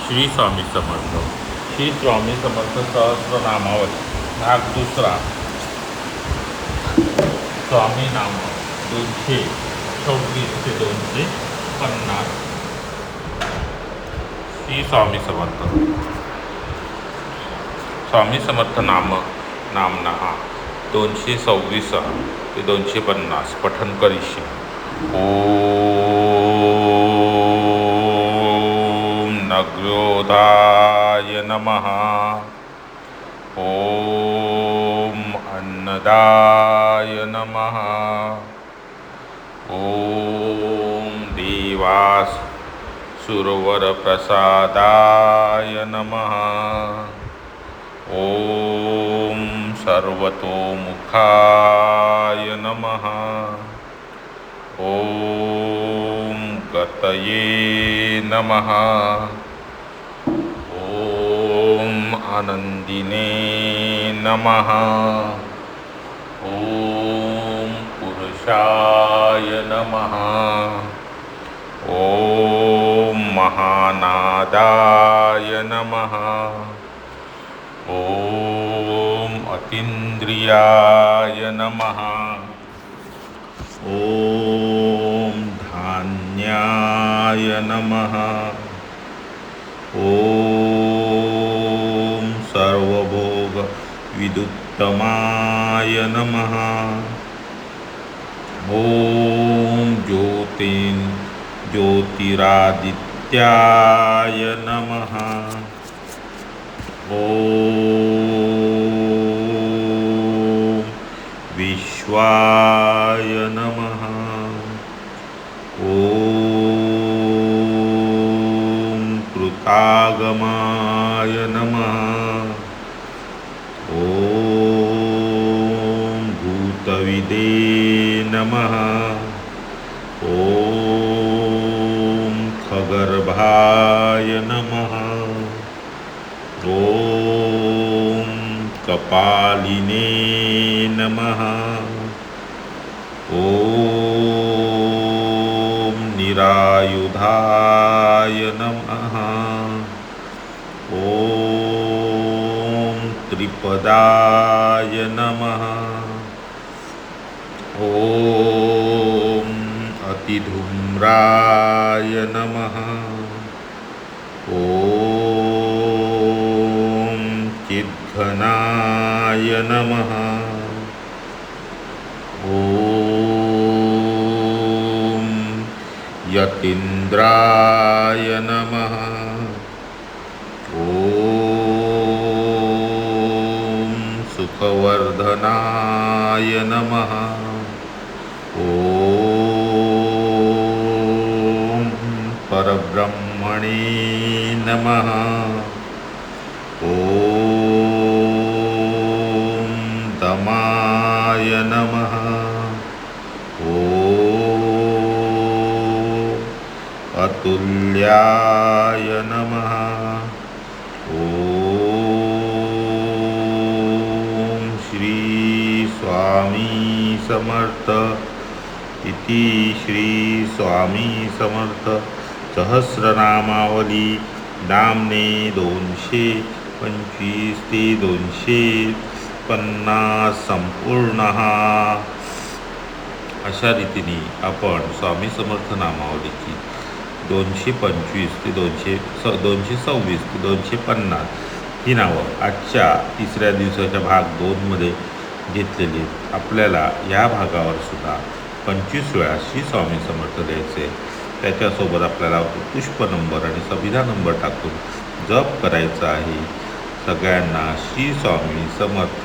श्री स्वामी समर्थ. श्री स्वामी समर्थ सहस्रनामावली भाग दुसरा. स्वामी नाम 226 ते 250. श्री स्वामी समर्थ. स्वामी समर्थ नामना 226 ते 250 पठन करीशी. ओम नग्रोधाय नमः. ओम अन्नदाय नमः. ओम देवासुरवरप्रसादाय नमः. ओम सर्वतोमुखाय नमः. ओम गतये नमः. ओम आनंदिने नमः. ओम पुरुषाय नमः. ओम महानादाय नमः. ओम अतीन्द्रियाय नमः. ओम धान्याय नमः. ओम सर्वभोग विदुत्तमाय नमः. ओम ज्योतिरादित्याय नमः. ओम विश्वाय नमः. ओम कृतागमाय नमः. ओम भूतविदे नमः. ओम खगर्भाय नमः. ओम कपालिने नमः. ओम निरायुधाय नमः. ओम त्रिपदाय नमः. ओम अतिधूम्राय नमः. ओम चिद्घनाय नमः. ओम यतीन्द्राय नमः. ओम सुखवर्धनाय नमः. ओम परब्रह्मणे नमः. ओम दमाय नमः. ओम अतुल्याय नमः. ओम श्री स्वामी समर्थ इति श्री स्वामी समर्थ सहस्रनामावली नामने 225 ते 250 संपूर्ण. अशा रीतीने आपण स्वामी समर्थ नामावलीची 225 ते 226 ते 250 ही नावं आजच्या तिसऱ्या दिवसाच्या भाग 2मध्ये घेतलेली. आपल्याला या भागावर सुद्धा 25 वेळा श्री स्वामी समर्थ द्यायचे. त्याच्यासोबत आपल्याला पुष्प नंबर आणि सविधा नंबर टाकून जप करायचा आहे. सगळ्यांना श्री स्वामी समर्थ.